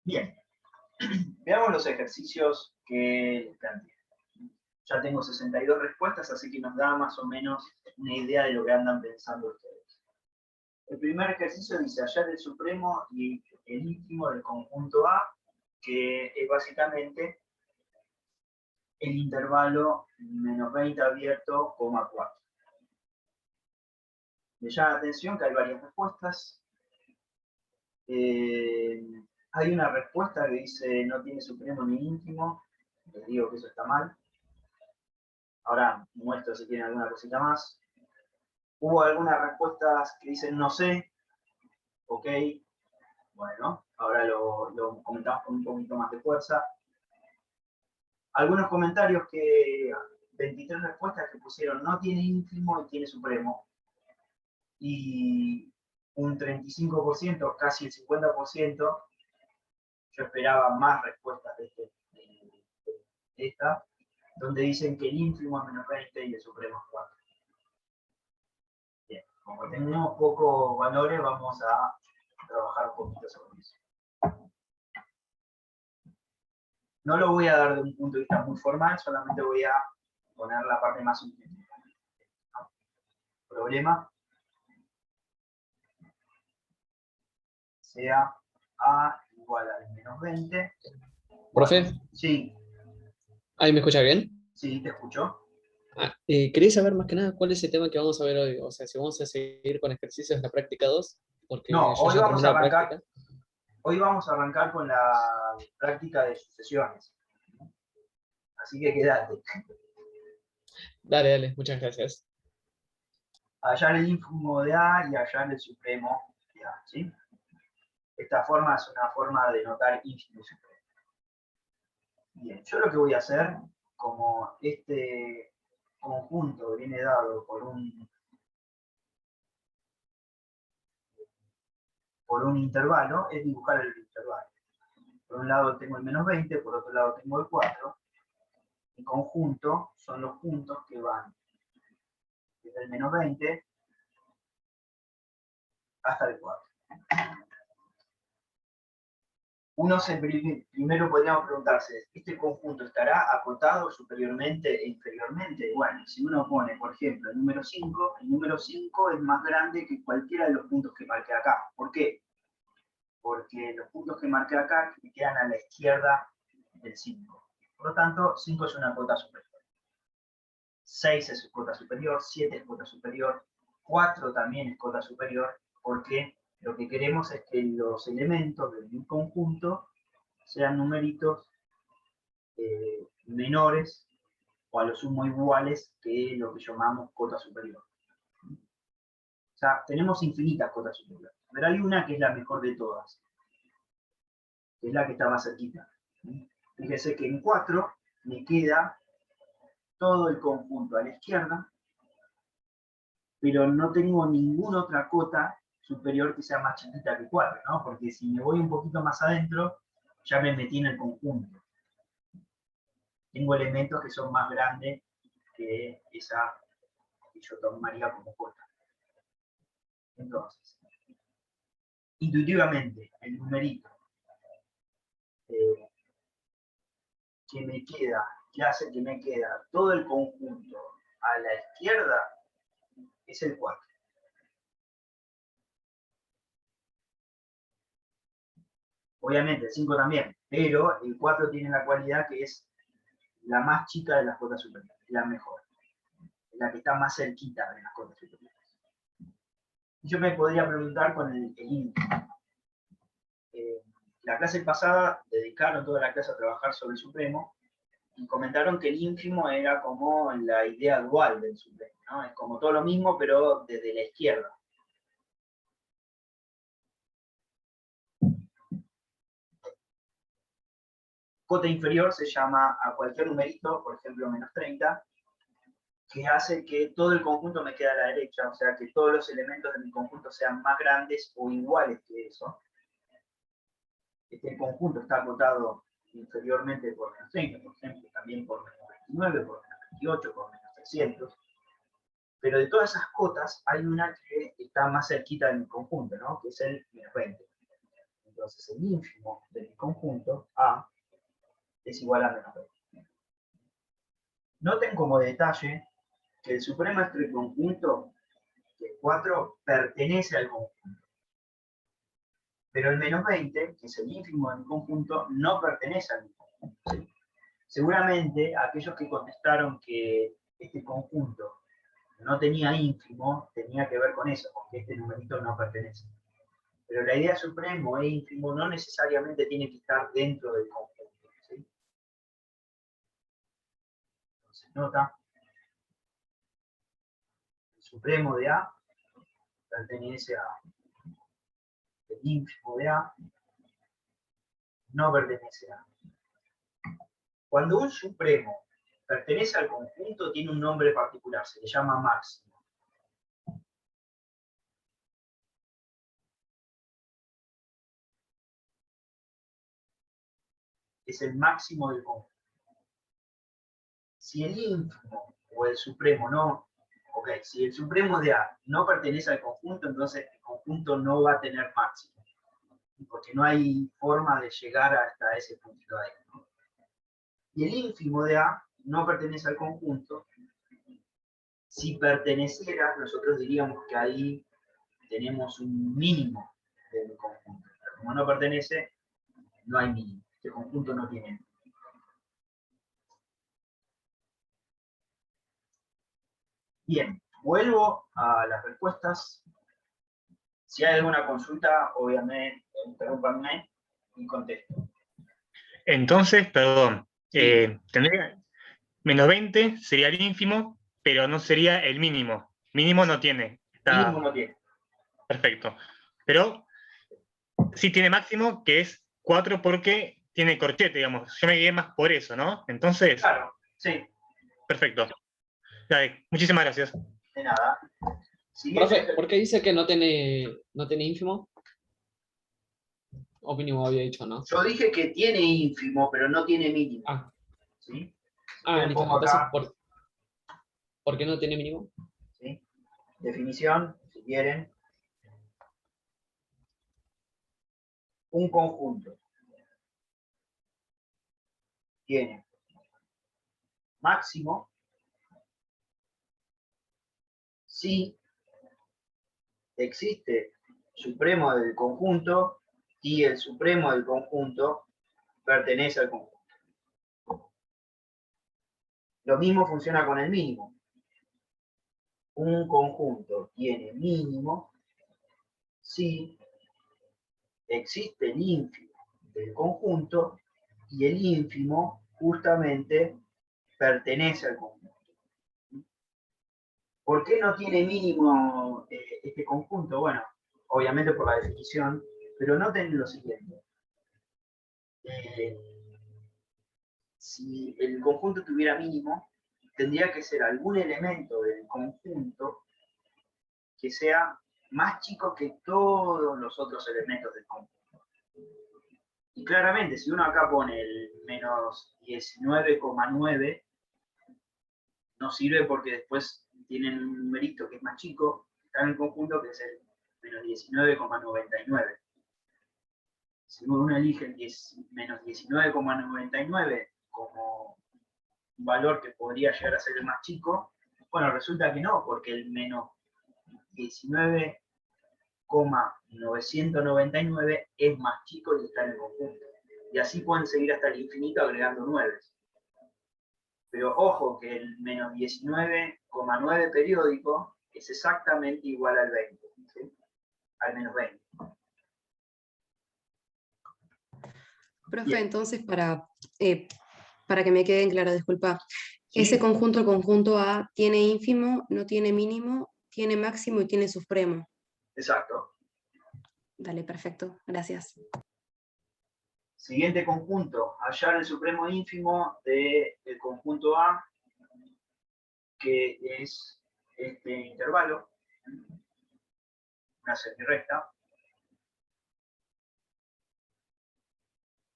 Bien, veamos los ejercicios que les planteé. Ya tengo 62 respuestas, así que nos da más o menos una idea de lo que andan pensando ustedes. El primer ejercicio dice hallar el supremo y el ínfimo del conjunto A, que es básicamente el intervalo menos 20 abierto, coma 4. Me llama la atención que hay varias respuestas. Hay una respuesta que dice no tiene supremo ni ínfimo. Les digo que eso está mal. Ahora muestro si tienen alguna cosita más. Hubo algunas respuestas que dicen no sé. Ok. Bueno, ahora lo comentamos con un poquito más de fuerza. Algunos comentarios que 23 respuestas que pusieron no tiene ínfimo y tiene supremo. Y un 35%, casi el 50%, yo esperaba más respuestas de esta, donde dicen que el ínfimo es menos 20 y el supremo es 4. Bien, como tenemos pocos valores, vamos a trabajar un poquito sobre eso. No lo voy a dar de un punto de vista muy formal, solamente voy a poner la parte más útil. ¿No? Problema sea A igual a menos 20. Profe, Sí, ¿ahí me escucha bien? sí, te escucho. Quería saber más que nada cuál es el tema que vamos a ver hoy. O sea, si vamos a seguir con ejercicios de la práctica 2, porque No, yo ya terminé la práctica. hoy vamos a arrancar con la práctica de sucesiones. Así que quédate. Dale, dale, muchas gracias. Hallar el ínfimo de A y hallar el supremo de A, ¿sí? Esta forma es una forma de notar ínfimo y supremo. Bien, yo lo que voy a hacer, como este conjunto viene dado por un intervalo, es dibujar el intervalo. Por un lado tengo el menos 20, por otro lado tengo el 4. En conjunto son los puntos que van desde el menos 20 hasta el 4. Primero podríamos preguntarse, ¿este conjunto estará acotado superiormente e inferiormente? Bueno, si uno pone, por ejemplo, el número 5 es más grande que cualquiera de los puntos que marqué acá. ¿Por qué? Porque los puntos que marqué acá me quedan a la izquierda del 5. Por lo tanto, 5 es una cota superior. 6 es cota superior, 7 es cota superior, 4 también es cota superior, porque lo que queremos es que los elementos del conjunto sean numeritos menores o a lo sumo iguales que lo que llamamos cota superior. O sea, tenemos infinitas cotas superiores, pero hay una que es la mejor de todas, que es la que está más cerquita. Fíjese que en 4 me queda todo el conjunto a la izquierda, pero no tengo ninguna otra cota superior que sea más chiquita que 4, ¿no? Porque si me voy un poquito más adentro, ya me metí en el conjunto. Tengo elementos que son más grandes que esa que yo tomaría como cota. Entonces, intuitivamente, el numerito que me queda, que hace que me queda todo el conjunto a la izquierda, es el 4. Obviamente el 5 también, pero el 4 tiene la cualidad que es la más chica de las cotas superiores, la mejor, la que está más cerquita de las cotas superiores. Yo me podría preguntar con el ínfimo. La clase pasada dedicaron toda la clase a trabajar sobre el supremo y comentaron que el ínfimo era como la idea dual del supremo, ¿no? Es como todo lo mismo, pero desde la izquierda. Cota inferior se llama a cualquier numerito, por ejemplo menos 30, que hace que todo el conjunto me quede a la derecha, o sea que todos los elementos de mi conjunto sean más grandes o iguales que eso. Este conjunto está acotado inferiormente por menos 30, por ejemplo, también por menos 29, por menos 28, por menos 300. Pero de todas esas cotas hay una que está más cerquita de mi conjunto, ¿no? Que es el menos 20. Entonces el ínfimo de mi conjunto A es igual a menos B. Noten como detalle que el supremo entre el conjunto, que es 4, pertenece al conjunto. Pero el menos 20, que es el ínfimo del conjunto, no pertenece al conjunto. ¿Sí? Seguramente aquellos que contestaron que este conjunto no tenía ínfimo, tenía que ver con eso, porque este numerito no pertenece. Pero la idea supremo e ínfimo no necesariamente tiene que estar dentro del conjunto. ¿Sí? Entonces, nota, el supremo de A pertenece a A. El ínfimo de A no pertenece a A. Cuando un supremo pertenece al conjunto, tiene un nombre particular, se le llama máximo. Es el máximo del conjunto. Si el ínfimo o el supremo no, si el supremo de A no pertenece al conjunto, entonces el conjunto no va a tener máximo, porque no hay forma de llegar hasta ese puntito ahí, ¿no? Y el ínfimo de A no pertenece al conjunto. Si perteneciera, nosotros diríamos que ahí tenemos un mínimo del conjunto. Pero como no pertenece, no hay mínimo. Este conjunto no tiene mínimo. Bien, vuelvo a las respuestas. Si hay alguna consulta, obviamente, interrúmpanme y contesto. Entonces, perdón, Sí. tendría menos 20 sería el ínfimo, pero no sería el mínimo. Mínimo no tiene. Mínimo no tiene. Perfecto. Pero sí tiene máximo, que es 4 porque tiene corchete, digamos. Yo me guié más por eso, ¿no? Entonces, Claro, sí, perfecto. Dale, muchísimas gracias. de nada. Siguiente. Profe, ¿por qué dice que no tiene ínfimo? O mínimo había dicho, ¿no? Yo dije que tiene ínfimo, pero no tiene mínimo. Ah, ¿Sí? listo. Pongo Entonces, acá, ¿por qué no tiene mínimo? ¿sí? Definición, si quieren. Un conjunto tiene máximo si existe supremo del conjunto y el supremo del conjunto pertenece al conjunto. Lo mismo funciona con el mínimo. Un conjunto tiene mínimo si existe el ínfimo del conjunto y el ínfimo justamente pertenece al conjunto. ¿Por qué no tiene mínimo este conjunto? Bueno, obviamente por la definición, pero noten lo siguiente. Si el conjunto tuviera mínimo, tendría que ser algún elemento del conjunto que sea más chico que todos los otros elementos del conjunto. Y claramente, si uno acá pone el menos 19,9, no sirve porque después tienen un numerito que es más chico, está en el conjunto, que es el menos 19,99. Si uno elige el menos 19,99 como un valor que podría llegar a ser el más chico, bueno, resulta que no, porque el menos 19,999 es más chico y está en el conjunto. Y así pueden seguir hasta el infinito agregando 9. Pero ojo que el menos 19,9 periódico es exactamente igual al 20, ¿sí? Al menos 20. Profe, Bien. entonces para que me queden claras, disculpa, ¿Sí? ese conjunto, el conjunto A, tiene ínfimo, no tiene mínimo, tiene máximo y tiene supremo. Exacto. Dale, perfecto, gracias. Siguiente conjunto, hallar el supremo ínfimo del conjunto A, que es este intervalo, una semirrecta,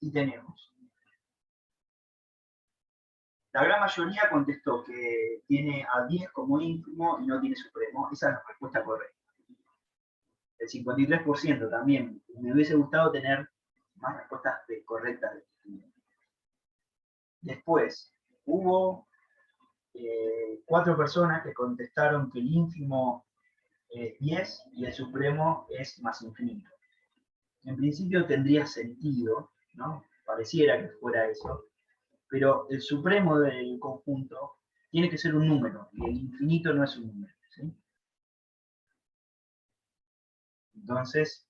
y tenemos. La gran mayoría contestó que tiene a 10 como ínfimo y no tiene supremo. Esa es la respuesta correcta. El 53% también. Me hubiese gustado tener más respuestas correctas de este. Después, hubo 4 personas que contestaron que el ínfimo es 10 y el supremo es más infinito. En principio tendría sentido, ¿no? Pareciera que fuera eso, pero el supremo del conjunto tiene que ser un número, y el infinito no es un número, ¿sí? Entonces,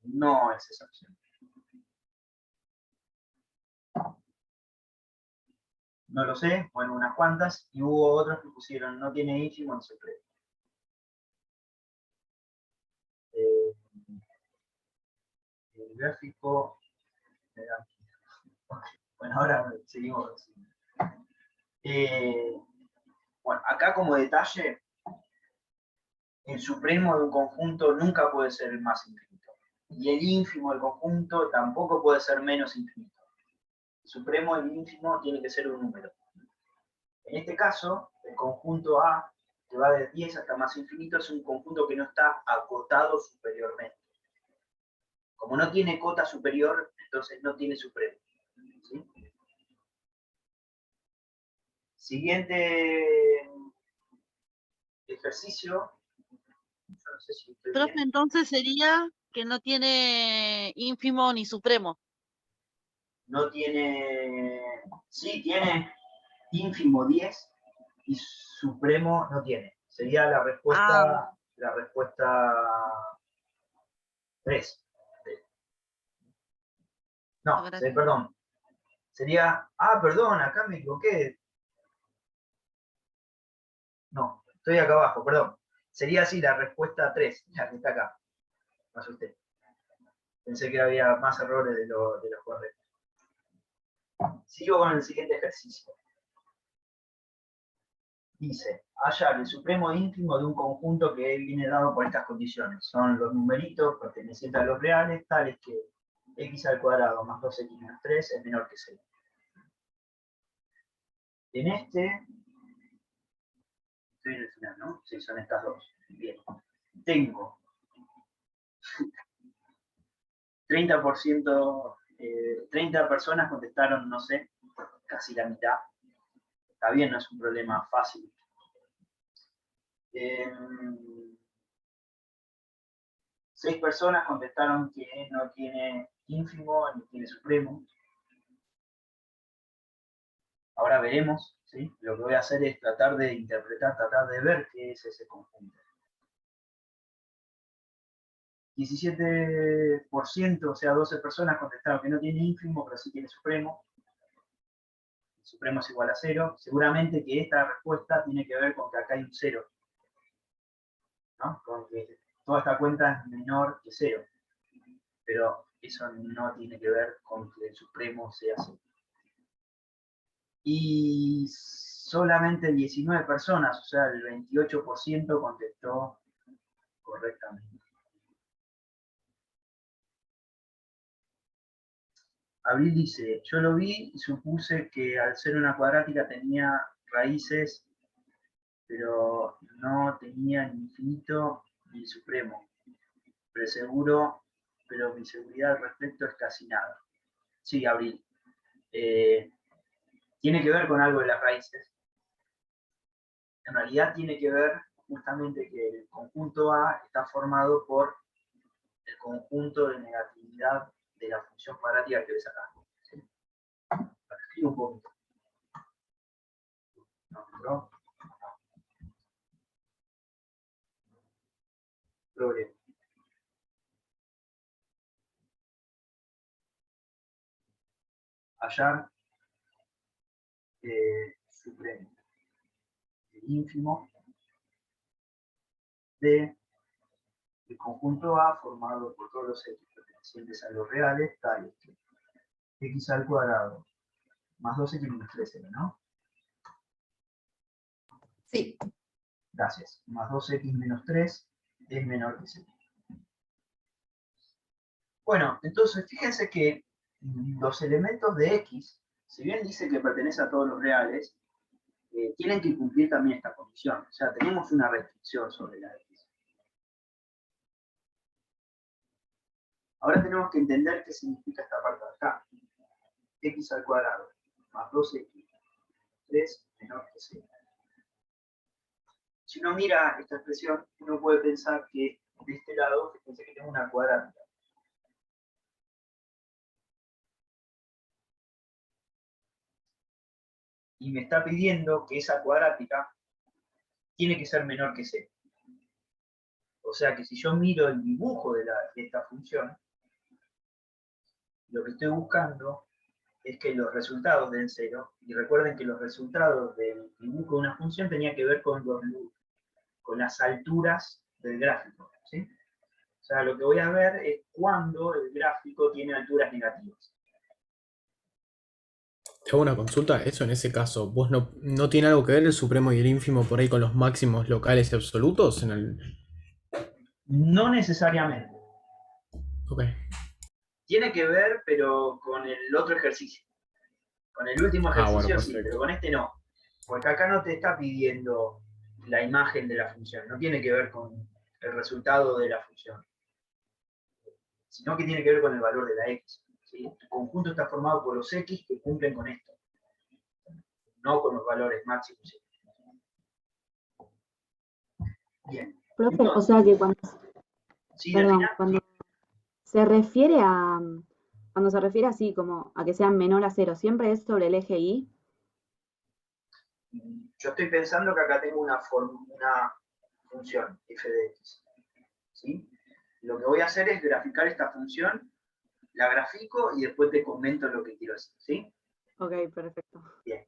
no es esa opción. No lo sé, bueno, unas cuantas, y hubo otros que pusieron no tiene ínfimo ni supremo. El gráfico... Bueno, ahora seguimos. Bueno, acá como detalle, el supremo de un conjunto nunca puede ser el más infinito. Y el ínfimo del conjunto tampoco puede ser menos infinito. El supremo del ínfimo tiene que ser un número. En este caso, el conjunto A, que va de 10 hasta más infinito, es un conjunto que no está acotado superiormente. Como no tiene cota superior, entonces no tiene supremo. ¿Sí? Siguiente ejercicio. Yo no sé si estoy Profe, bien. entonces sería que no tiene ínfimo ni supremo. No tiene... Sí, tiene ínfimo 10 y supremo no tiene. Sería la respuesta 3. No, Ahora- perdón. Sería... perdón, acá me equivoqué. No, estoy acá abajo, perdón. Sería así la respuesta 3, la que está acá. Me asusté. Pensé que había más errores de los correctos. Sigo con el siguiente ejercicio. Dice, hallar el supremo ínfimo de un conjunto que viene dado por estas condiciones. Son los numeritos pertenecientes a los reales, tales que x al cuadrado más 2x menos 3 es menor que 0. En este, estoy en el final, ¿no? Sí, son estas dos. Bien. Tengo 30%, 30 personas contestaron, no sé, casi la mitad. Está bien, no es un problema fácil. 6 personas contestaron que no tiene ínfimo ni tiene supremo. Ahora veremos, ¿sí? Lo que voy a hacer es tratar de interpretar, tratar de ver qué es ese conjunto. 17%, o sea, 12 personas contestaron que no tiene ínfimo, pero sí tiene supremo. El supremo es igual a 0. Seguramente que esta respuesta tiene que ver con que acá hay un 0. ¿No? Con que toda esta cuenta es menor que 0. Pero eso no tiene que ver con que el supremo sea 0. Y solamente 19 personas, o sea, el 28% contestó correctamente. Abril dice, yo lo vi y supuse que al ser una cuadrática tenía raíces, pero no tenía ni infinito ni supremo. Pero mi seguridad al respecto es casi nada. Sí, Abril. Tiene que ver con algo de las raíces. En realidad tiene que ver justamente que el conjunto A está formado por el conjunto de negatividad de la función cuadrática que ves acá. ¿Sí? Escribo un poquito. ¿No? Problema. Hallar supremo, el ínfimo del conjunto A formado por todos los x pertenecientes a los reales, tales que x al cuadrado más 2x menos 3, ¿no? Sí. Gracias. Más 2x menos 3 es menor que 0. Bueno, entonces fíjense que los elementos de x, si bien dice que pertenece a todos los reales, tienen que cumplir también esta condición. O sea, tenemos una restricción sobre la x. Ahora tenemos que entender qué significa esta parte de acá. X al cuadrado más 2x 3 menor que 0. Si uno mira esta expresión, uno puede pensar que de este lado, fíjense que tengo una cuadrática. Y me está pidiendo que esa cuadrática tiene que ser menor que 0. O sea que si yo miro el dibujo de esta función, lo que estoy buscando es que los resultados den 0. Y recuerden que los resultados del dibujo de una función tenían que ver con las alturas del gráfico, ¿sí? O sea, lo que voy a ver es cuando el gráfico tiene alturas negativas. Te hago una consulta, eso en ese caso, ¿vos no tiene algo que ver el supremo y el ínfimo por ahí con los máximos locales y absolutos en el...? No necesariamente. Ok. Tiene que ver, pero con el otro ejercicio. Con el último ejercicio bueno, sí, perfecto. pero con este no. Porque acá no te está pidiendo la imagen de la función, no tiene que ver con el resultado de la función, sino que tiene que ver con el valor de la x. ¿Sí? El conjunto está formado por los x que cumplen con esto, no con los valores máximos. Bien. Profe, o Entonces, sea que cuando, ¿sí, perdón, Delfina? cuando se refiere a, cuando se refiere así como a que sea menor a 0, ¿siempre es sobre el eje Y? Yo estoy pensando que acá tengo una función f de x. ¿Sí? Lo que voy a hacer es graficar esta función, la grafico y después te comento lo que quiero hacer. ¿Sí? Ok, perfecto. Bien.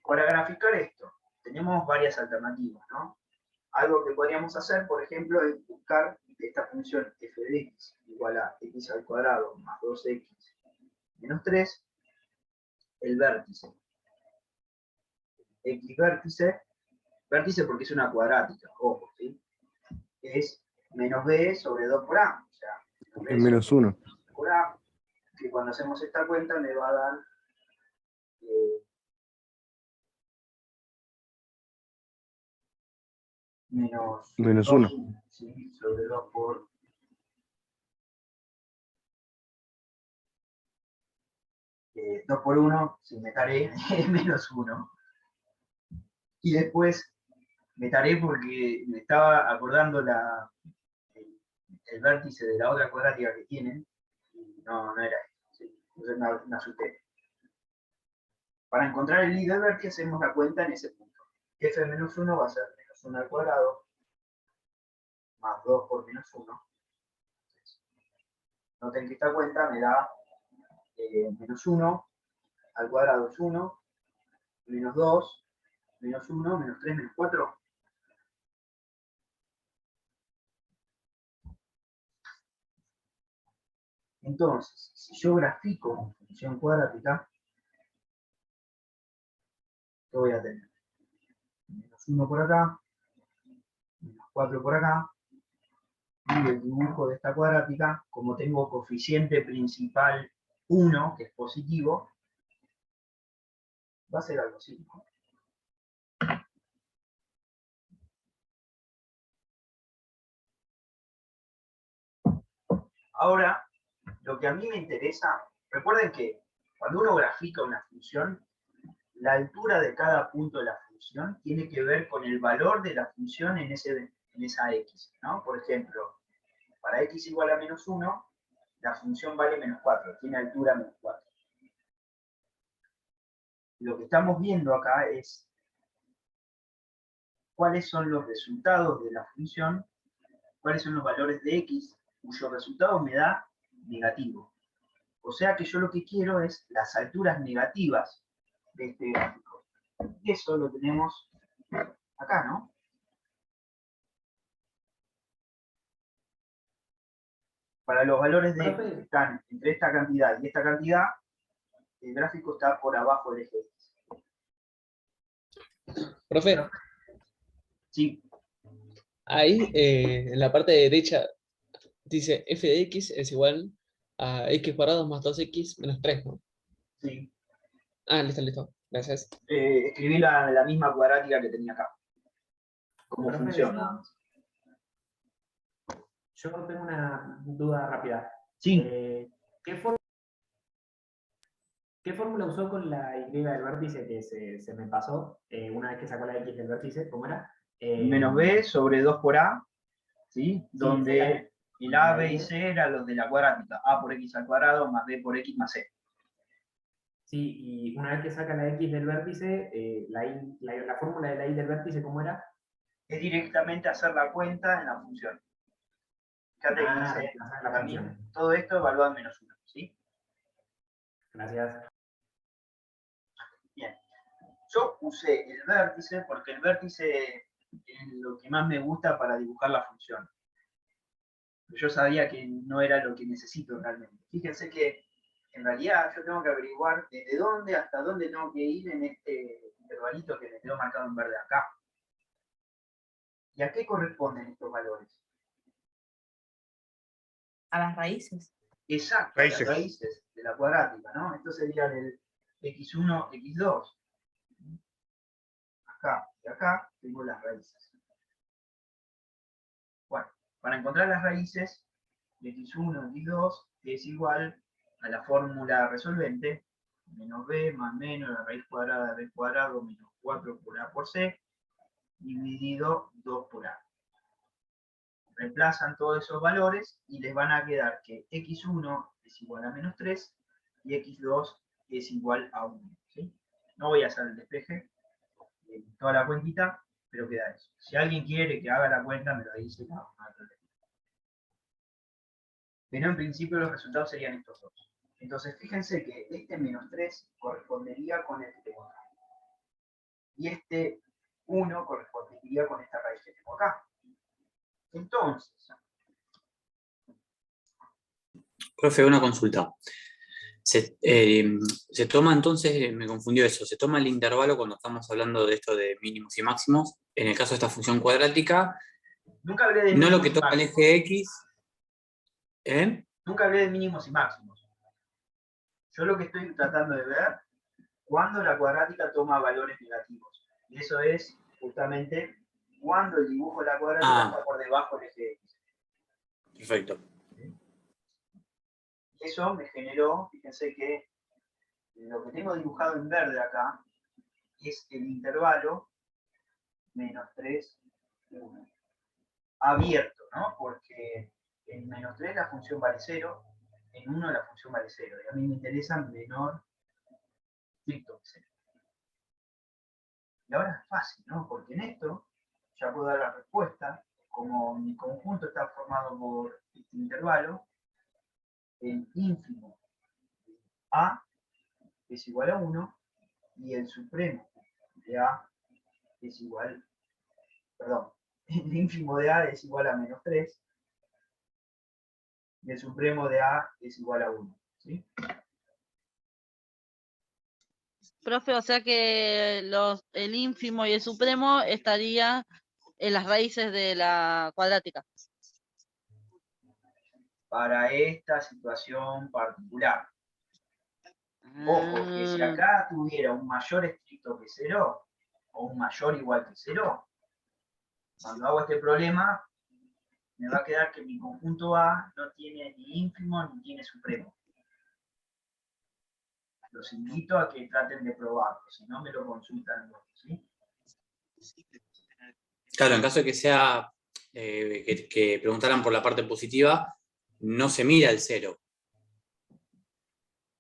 Para graficar esto, tenemos varias alternativas, ¿no? Algo que podríamos hacer, por ejemplo, es buscar esta función f de x igual a x al cuadrado más 2x menos 3, el vértice. X vértice porque es una cuadrática, ojo, ¿sí? Es menos b sobre 2 por a, o sea, El menos 1. por a, que cuando hacemos esta cuenta me va a dar menos 1. ¿sí? Sobre 2 por 2 por 1, si me taré, es menos 1. Y después me taré porque me estaba acordando el vértice de la otra cuadrática que tienen, y no era esto, ¿sí? Entonces me asusté. Para encontrar el I del vértice hacemos la cuenta en ese punto. F de menos 1 va a ser menos 1 al cuadrado más 2 por menos 1. Noten que esta cuenta me da menos 1 al cuadrado es 1, menos 2, menos 1, menos 3, menos 4. Entonces, si yo grafico una función cuadrática, ¿qué voy a tener? Menos 1 por acá, menos 4 por acá, y el dibujo de esta cuadrática, como tengo coeficiente principal 1, que es positivo, va a ser algo así, ¿no? Ahora, lo que a mí me interesa, recuerden que cuando uno grafica una función, la altura de cada punto de la función tiene que ver con el valor de la función en esa x, ¿no? Por ejemplo, para x igual a menos 1, la función vale menos 4, tiene altura menos 4. Lo que estamos viendo acá es cuáles son los resultados de la función, cuáles son los valores de x, cuyo resultado me da negativo. O sea que yo lo que quiero es las alturas negativas de este gráfico. Y eso lo tenemos acá, ¿no? Para los valores de x que están entre esta cantidad y esta cantidad, el gráfico está por abajo del eje X. Profe, Sí, ahí en la parte derecha dice f de x es igual a x cuadrado más 2x menos 3, ¿no? sí. Ah, listo. Gracias. Escribí la misma cuadrática que tenía acá. Como Profe, función, nada más. Yo tengo una duda rápida. Sí, ¿Qué fórmula usó con la Y del vértice que se me pasó? Una vez que sacó la X del vértice, ¿cómo era? menos b sobre 2 por a, ¿sí? Sí, Donde el la a, b y Y. c eran los de la cuadrática. A por x al cuadrado más b por x más c. Sí, y una vez que saca la X del vértice, la fórmula de la Y del vértice, ¿cómo era? Es directamente hacer la cuenta en la función. Fíjate que dice, reemplazar la también función. todo esto evaluado en menos 1, ¿sí? Gracias. Bien. Yo usé el vértice porque el vértice es lo que más me gusta para dibujar la función. Yo sabía que no era lo que necesito realmente. Fíjense que en realidad yo tengo que averiguar desde dónde hasta dónde tengo que ir en este intervalito que me quedó marcado en verde acá. ¿Y a qué corresponden estos valores? A las raíces. Exacto, Raíces. las raíces de la cuadrática, ¿no? Esto sería el x1, x2. Acá y acá tengo las raíces. Bueno, para encontrar las raíces, x1, x2 es igual a la fórmula resolvente, menos b más menos la raíz cuadrada de b cuadrado menos 4 por a por c, dividido 2 por a. Reemplazan todos esos valores y les van a quedar que x1 es igual a menos 3 y x2 es igual a 1. ¿Sí? No voy a hacer el despeje de toda la cuentita, pero queda eso. Si alguien quiere que haga la cuenta, me lo dice, no hay problema. Pero en principio los resultados serían estos dos. Entonces fíjense que este menos 3 correspondería con este que tengo acá. Y este 1 correspondería con esta raíz que tengo acá. Entonces, Profe, una consulta. Se toma entonces, me confundió eso, se toma el intervalo cuando estamos hablando de esto de mínimos y máximos, en el caso de esta función cuadrática, nunca hablé de no lo mínimos que y toma el máximos. eje X, Nunca hablé de mínimos y máximos. Yo lo que estoy tratando de ver, cuando la cuadrática toma valores negativos. Y eso es justamente cuando el dibujo de la cuadrática está por debajo del eje X. Perfecto. Eso me generó, fíjense que lo que tengo dibujado en verde acá es el intervalo menos 3, 1. Abierto, ¿no? Porque en menos 3 la función vale 0, en 1 la función vale 0. Y a mí me interesa menor estricto que 0. Y ahora es fácil, ¿no? Porque en esto ya puedo dar la respuesta. Como mi conjunto está formado por este intervalo, el ínfimo de A es igual a 1 y el supremo de A es igual, perdón, el ínfimo de A es igual a menos 3 y el supremo de A es igual a 1. ¿Sí? Profe, o sea que el ínfimo y el supremo estaría en las raíces de la cuadrática. Para esta situación particular. Ojo, que si acá tuviera un mayor estricto que 0, o un mayor igual que 0, cuando hago este problema, me va a quedar que mi conjunto A no tiene ni ínfimo ni tiene supremo. Los invito a que traten de probarlo, si no me lo consultan luego, ¿sí? Claro, en caso de que sea, que preguntaran por la parte positiva, no se mira el 0,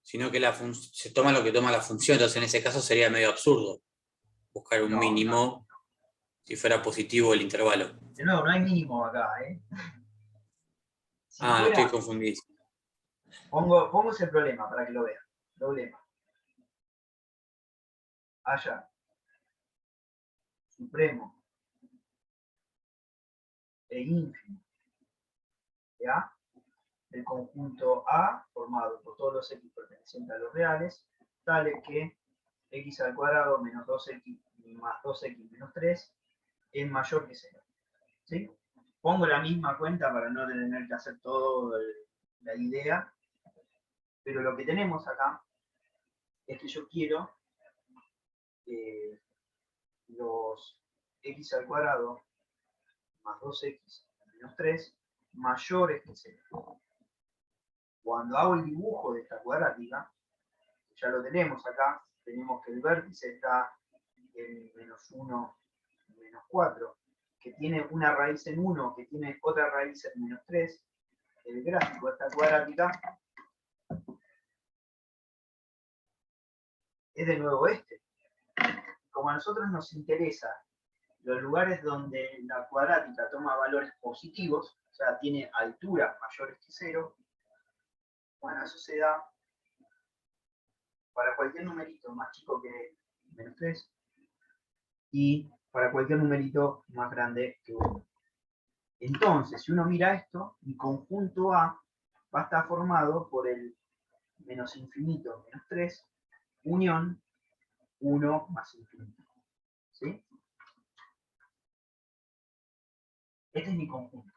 sino que se toma lo que toma la función, entonces en ese caso sería medio absurdo buscar un mínimo si fuera positivo el intervalo. De nuevo, no hay mínimo acá, ¿eh? Si fuera, estoy confundido. pongo ese problema para que lo vean. Problema. Allá. Supremo. E ínfimo. ¿Ya? El conjunto A, formado por todos los x pertenecientes a los reales, tales que x al cuadrado menos 2x más 2x menos 3 es mayor que 0. ¿Sí? Pongo la misma cuenta para no tener que hacer toda la idea, pero lo que tenemos acá es que yo quiero los x al cuadrado más 2x menos 3 mayores que 0. Cuando hago el dibujo de esta cuadrática, ya lo tenemos acá, tenemos que el vértice está en -1, -4, que tiene una raíz en 1, que tiene otra raíz en -3. El gráfico de esta cuadrática es de nuevo este. Como a nosotros nos interesa los lugares donde la cuadrática toma valores positivos, o sea, tiene alturas mayores que 0, bueno, eso se da para cualquier numerito más chico que -3 y para cualquier numerito más grande que 1. Entonces, si uno mira esto, mi conjunto A va a estar formado por el menos infinito menos 3, unión 1 más infinito. ¿Sí? Este es mi conjunto.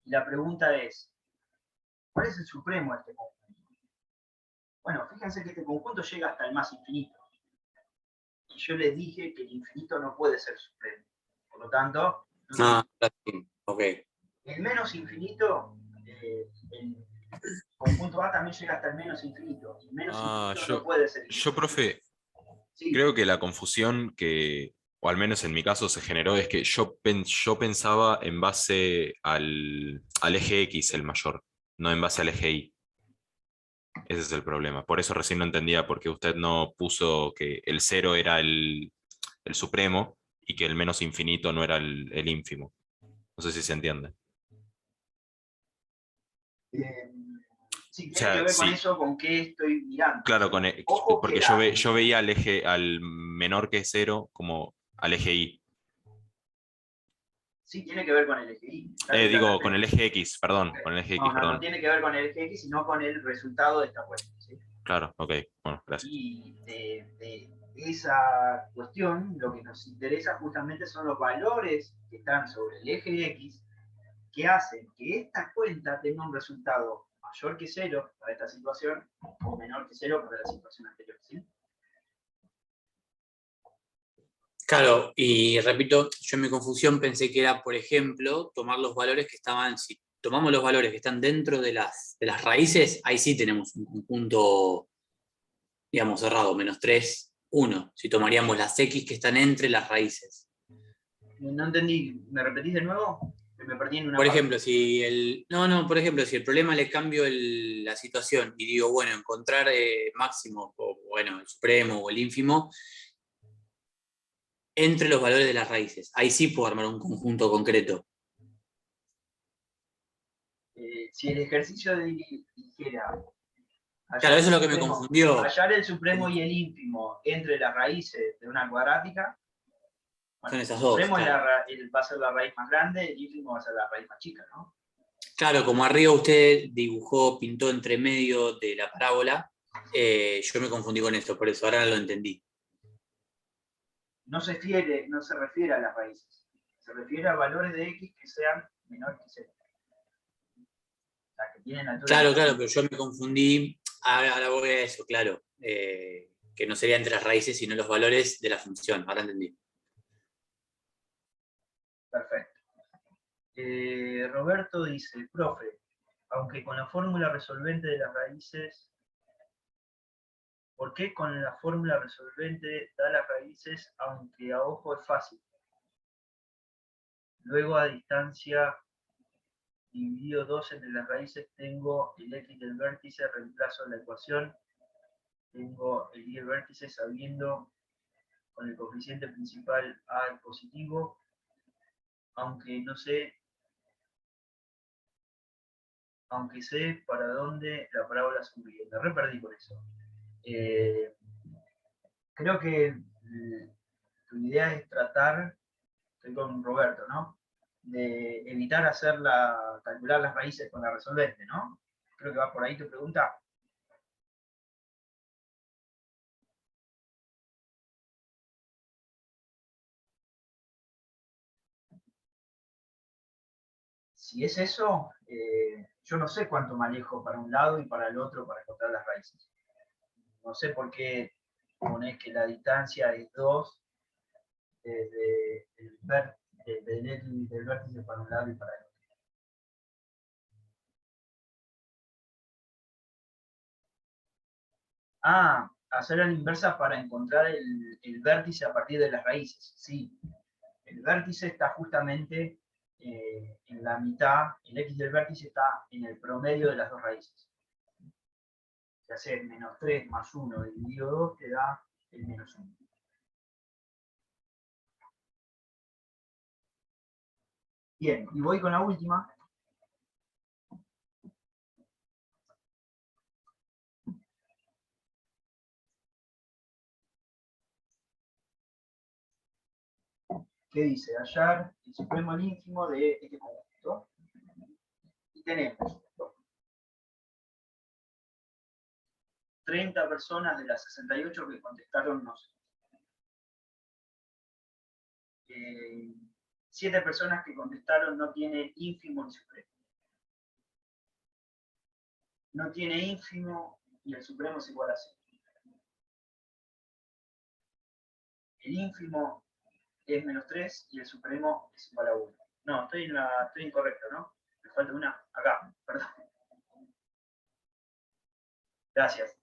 Y la pregunta es, ¿cuál es el supremo de este conjunto? Bueno, fíjense que este conjunto llega hasta el más infinito. Y yo les dije que el infinito no puede ser supremo. Por lo tanto, Ok. el menos infinito, el conjunto A también llega hasta el menos infinito. El menos infinito no puede ser infinito. Yo, profe, Sí. creo que la confusión que, o al menos en mi caso, se generó es que yo pensaba en base al eje X, el mayor, no en base al eje Y. Ese es el problema. Por eso recién no entendía por qué usted no puso que el 0 era el supremo y que el menos infinito no era el ínfimo. No sé si se entiende. Sí, O tiene sea, que ver con sí. eso, con qué estoy mirando. Claro, Ojo porque que yo veía al menor que 0 como al eje Y. sí, tiene que ver con el eje Y. Digo, con el eje X, perdón. Okay. Con el eje X, No, perdón. no tiene que ver con el eje X, sino con el resultado de esta cuestión. ¿Sí? Claro, ok. Bueno, gracias. Y de esa cuestión, lo que nos interesa justamente son los valores que están sobre el eje X, que hacen que esta cuenta tenga un resultado mayor que 0 para esta situación o menor que 0 para la situación anterior. ¿Sí? Claro, y repito, yo en mi confusión pensé que era, por ejemplo, tomar los valores que estaban, si tomamos los valores que están dentro de las raíces, ahí sí tenemos un conjunto, digamos, cerrado, -3, 1, si tomaríamos las X que están entre las raíces. No entendí, ¿me repetís de nuevo? Me perdí en una Por parte. ejemplo, si el. No, por ejemplo, si el problema le cambio la situación y digo, bueno, encontrar máximo, o bueno, el supremo o el ínfimo, entre los valores de las raíces. Ahí sí puedo armar un conjunto concreto. Si el ejercicio dijera Claro, eso es lo que me confundió. hallar el supremo y el ínfimo entre las raíces de una cuadrática, bueno, Son esas el dos, supremo claro. va a ser la raíz más grande, el ínfimo va a ser la raíz más chica, ¿no? Claro, como arriba usted dibujó, pintó entre medio de la parábola, yo me confundí con eso, por eso ahora lo entendí. No se refiere a las raíces, se refiere a valores de x que sean menores que 0. O sea, que tienen altura. Claro, pero yo me confundí, ahora voy a eso, claro, que no sería entre las raíces, sino los valores de la función, ahora entendí. Perfecto. Roberto dice, profe, aunque con la fórmula resolvente de las raíces, ¿por qué con la fórmula resolvente da las raíces aunque a ojo es fácil? Luego a distancia dividido 2 entre las raíces tengo el x del vértice, reemplazo la ecuación, tengo el y del vértice sabiendo con el coeficiente principal a el positivo, aunque sé para dónde la parábola sonríe. Me re perdí por eso. Creo que tu idea es tratar, estoy con Roberto, ¿no? De evitar calcular las raíces con la resolvente, ¿no? Creo que va por ahí tu pregunta. Si es eso, yo no sé cuánto manejo para un lado y para el otro para encontrar las raíces. No sé por qué pones que la distancia es 2 desde el vértice para un lado y para el otro. Ah, hacer a la inversa para encontrar el vértice a partir de las raíces. Sí, el vértice está justamente en la mitad, el x del vértice está en el promedio de las dos raíces. Si haces menos 3 más 1 dividido 2 te da el menos 1. Bien, y voy con la última. Que dice hallar el supremo al ínfimo de este conjunto. Y tenemos 30 personas de las 68 que contestaron no sé. 7 personas que contestaron no tiene ínfimo ni supremo. No tiene ínfimo y el supremo es igual a 0. El ínfimo es menos 3 y el supremo es igual a 1. No, estoy incorrecto, ¿no? Me falta una acá, perdón. Gracias.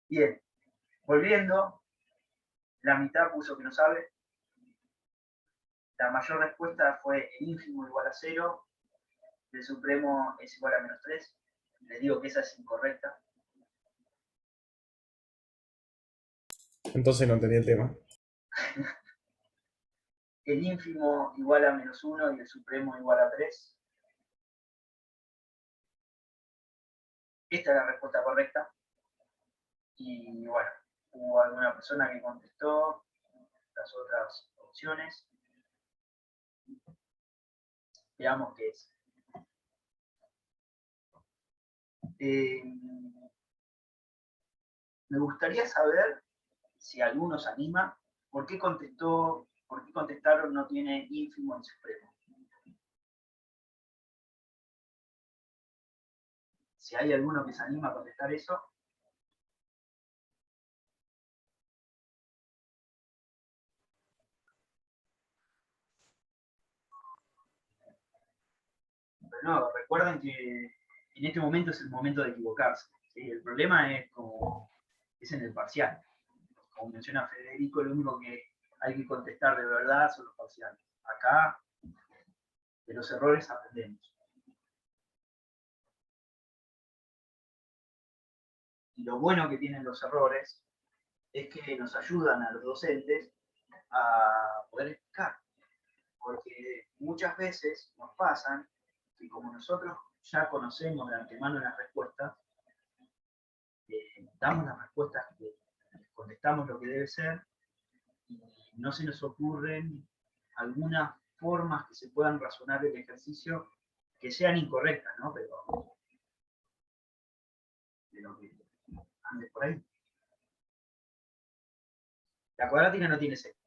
Bien, volviendo, la mitad puso que no sabe. La mayor respuesta fue el ínfimo igual a 0, el supremo es igual a menos 3. Les digo que esa es incorrecta. Entonces no entendí el tema. El ínfimo igual a menos 1 y el supremo igual a 3. Esta es la respuesta correcta. Y bueno, hubo alguna persona que contestó las otras opciones. Veamos qué es. Me gustaría saber, si alguno se anima, por qué contestaron no tiene ínfimo ni supremo. Si hay alguno que se anima a contestar eso. Pero no, recuerden que en este momento es el momento de equivocarse. ¿Sí? El problema es en el parcial. Como menciona Federico, lo único que hay que contestar de verdad son los parciales. Acá, de los errores aprendemos. Y lo bueno que tienen los errores es que nos ayudan a los docentes a poder explicar. Porque muchas veces nos pasan que como nosotros ya conocemos de antemano las respuestas, damos las respuestas que contestamos lo que debe ser y no se nos ocurren algunas formas que se puedan razonar el ejercicio que sean incorrectas, ¿no? Pero que ande por ahí. La cuadrática no tiene seno.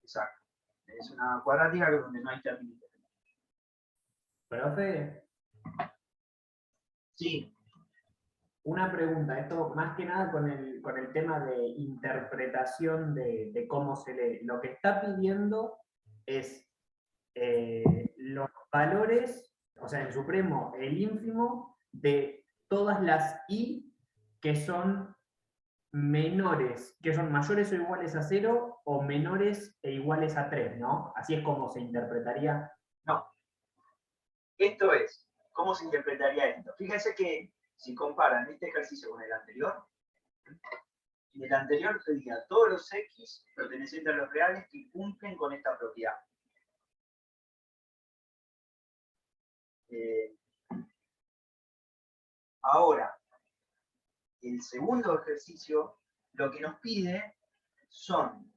Exacto. Es una cuadrática donde no hay término. Profe. Sí. Una pregunta, esto más que nada con el tema de interpretación de cómo se lee. Lo que está pidiendo es los valores, o sea, el supremo, el ínfimo, de todas las i que son menores, que son mayores o iguales a 0 o menores e iguales a 3, ¿no? Así es como se interpretaría. No. Esto es, ¿cómo se interpretaría esto? Fíjense que si comparan este ejercicio con el anterior, en el anterior sería todos los x pertenecientes a los reales que cumplen con esta propiedad. Ahora, el segundo ejercicio, lo que nos pide son,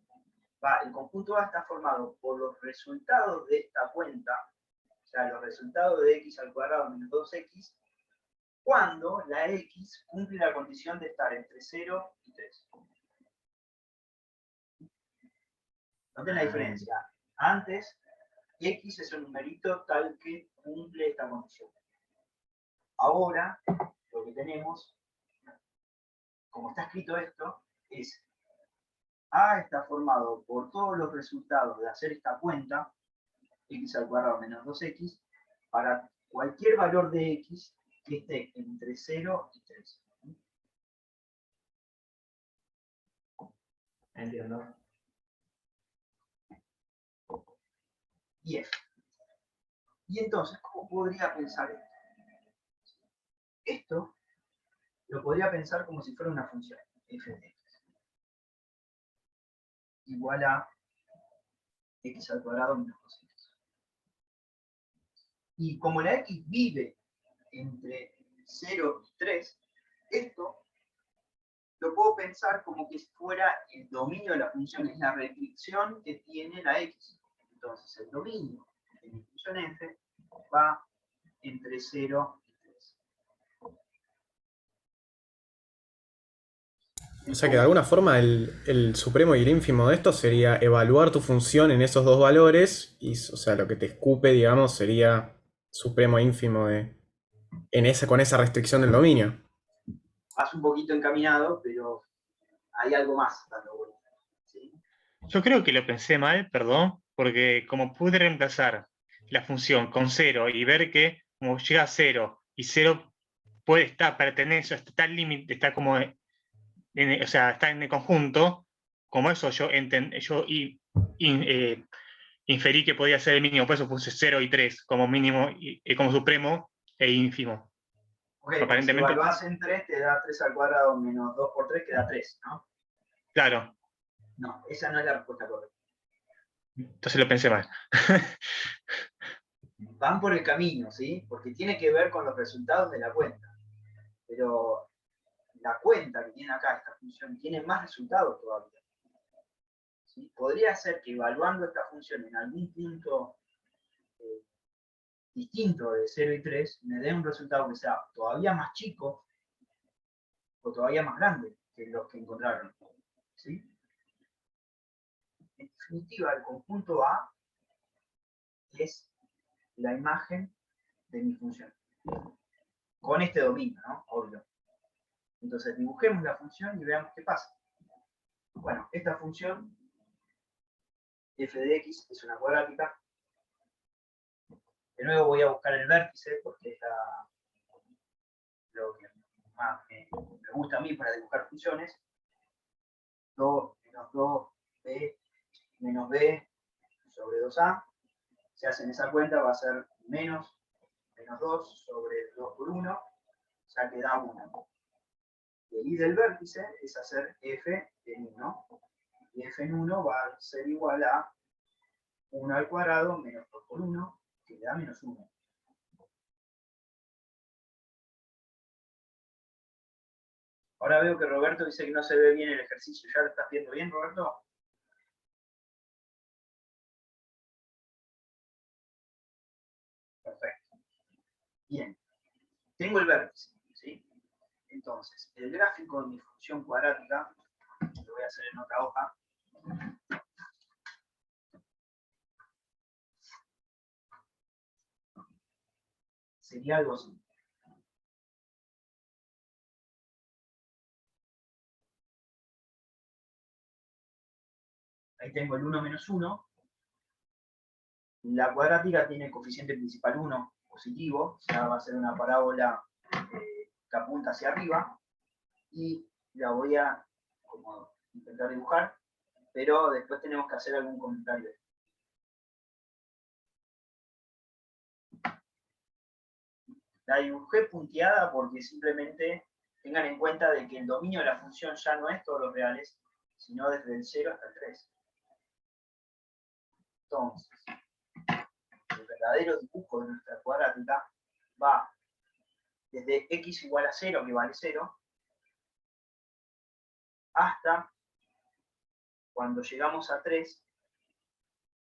el conjunto A está formado por los resultados de esta cuenta, o sea, los resultados de x al cuadrado menos 2x, cuando la x cumple la condición de estar entre 0 y 3. Noten la diferencia. Antes, x es un numerito tal que cumple esta condición. Ahora, lo que tenemos, como está escrito esto, es A está formado por todos los resultados de hacer esta cuenta, x al cuadrado menos 2x, para cualquier valor de x que esté entre 0 y 3. Entiendo. Y f. Y entonces, ¿cómo podría pensar esto? Esto lo podría pensar como si fuera una función, f de x, igual a x al cuadrado menos 2x. Y como la x vive entre 0 y 3, esto lo puedo pensar como que fuera el dominio de la función, es la restricción que tiene la x. Entonces, el dominio de mi función f va entre 0 y 3. O sea que de alguna forma el supremo y el ínfimo de esto sería evaluar tu función en esos dos valores y, o sea, lo que te escupe, digamos, sería supremo e ínfimo con esa restricción del dominio. Vas un poquito encaminado, pero hay algo más dando vuelta. ¿Sí? Yo creo que lo pensé mal, perdón, porque como pude reemplazar la función con 0 y ver que como llega a 0 y 0 puede estar, pertenece, está al límite, está como, o sea, está en el conjunto, como eso yo inferí que podía ser el mínimo, por eso puse 0 y 3 como mínimo, como supremo e ínfimo. Ok, porque si evaluás en 3 te da 3 al cuadrado menos 2 por 3 queda 3, ¿no? Claro. No, esa no es la respuesta correcta. Entonces lo pensé mal. Van por el camino, ¿sí? Porque tiene que ver con los resultados de la cuenta. Pero la cuenta que tiene acá esta función tiene más resultados todavía. ¿Sí? Podría ser que evaluando esta función en algún punto distinto de 0 y 3 me dé un resultado que sea todavía más chico o todavía más grande que los que encontraron. ¿Sí? En definitiva, el conjunto A es la imagen de mi función. Con este dominio, ¿no? Obvio. Entonces dibujemos la función y veamos qué pasa. Bueno, esta función f de x es una cuadrática. De nuevo voy a buscar el vértice porque es lo que más me gusta a mí para dibujar funciones. 2 menos 2b menos b sobre 2a. Se hacen esa cuenta, va a ser menos 2 sobre 2 por 1, o sea que da 1. Y el i del vértice es hacer f en 1. Y f en 1 va a ser igual a 1 al cuadrado menos 2 por 1, que le da menos 1. Ahora veo que Roberto dice que no se ve bien el ejercicio. ¿Ya lo estás viendo bien, Roberto? Perfecto. Bien. Tengo el vértice, ¿sí? Entonces, el gráfico de mi función cuadrática, lo voy a hacer en otra hoja. Sería algo así. Ahí tengo el 1 menos 1. La cuadrática tiene el coeficiente principal 1 positivo, o sea, va a ser una parábola que apunta hacia arriba. Y la voy a intentar dibujar, pero después tenemos que hacer algún comentario. La dibujé punteada porque simplemente tengan en cuenta de que el dominio de la función ya no es todos los reales, sino desde el 0 hasta el 3. Entonces, el verdadero dibujo de nuestra cuadrática va desde x igual a 0, que vale 0, hasta cuando llegamos a 3,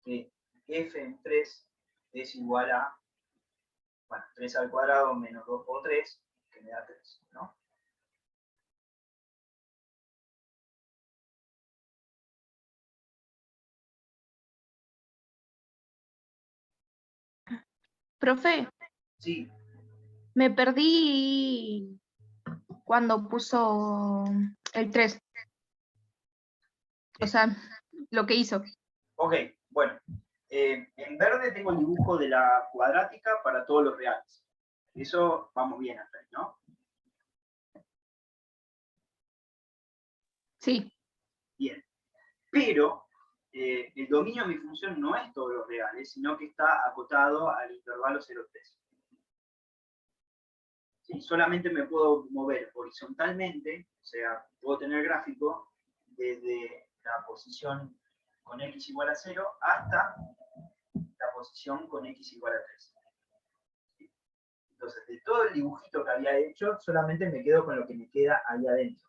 que f en 3 es igual a 3 al cuadrado menos 2 por 3, que me da 3, ¿no? Profe, Sí. me perdí cuando puso el 3. O sea, lo que hizo. Ok, bueno. En verde tengo el dibujo de la cuadrática para todos los reales. Eso vamos bien hasta ahí, ¿no? Sí. Bien. Pero el dominio de mi función no es todos los reales, sino que está acotado al intervalo 0,3. ¿Sí? Solamente me puedo mover horizontalmente, o sea, puedo tener gráfico desde la posición con x igual a 0 hasta la posición con x igual a 3. ¿Sí? Entonces, de todo el dibujito que había hecho, solamente me quedo con lo que me queda ahí adentro.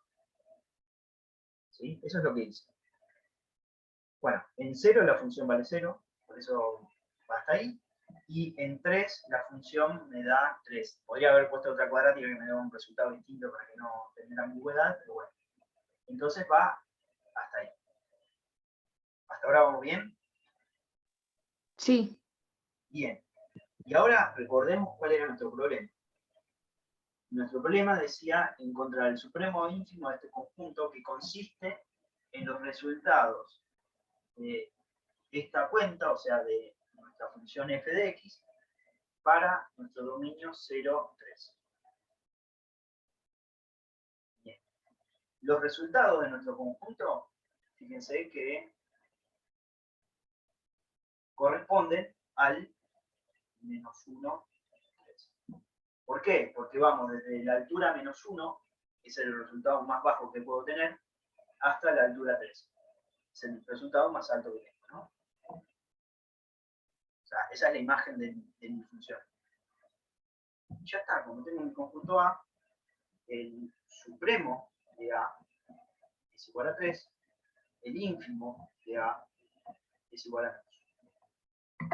¿Sí? Eso es lo que hice. Bueno, en 0 la función vale 0, por eso va hasta ahí. Y en 3 la función me da 3. Podría haber puesto otra cuadrática que me dé un resultado distinto para que no tenga ambigüedad, pero bueno. Entonces va hasta ahí. ¿Hasta ahora vamos bien? Sí. Bien. Y ahora recordemos cuál era nuestro problema. Nuestro problema decía encontrar el supremo o ínfimo de este conjunto, que consiste en los resultados de esta cuenta, o sea, de nuestra función f de x, para nuestro dominio 0, 3. Bien. Los resultados de nuestro conjunto, fíjense que corresponden al menos 1, 3. ¿Por qué? Porque vamos desde la altura menos 1, que es el resultado más bajo que puedo tener, hasta la altura 3. Es el resultado más alto que tengo, ¿no? O sea, esa es la imagen de mi función. Ya está, como tengo mi conjunto A, el supremo de A es igual a 3, el ínfimo de A es igual a 2.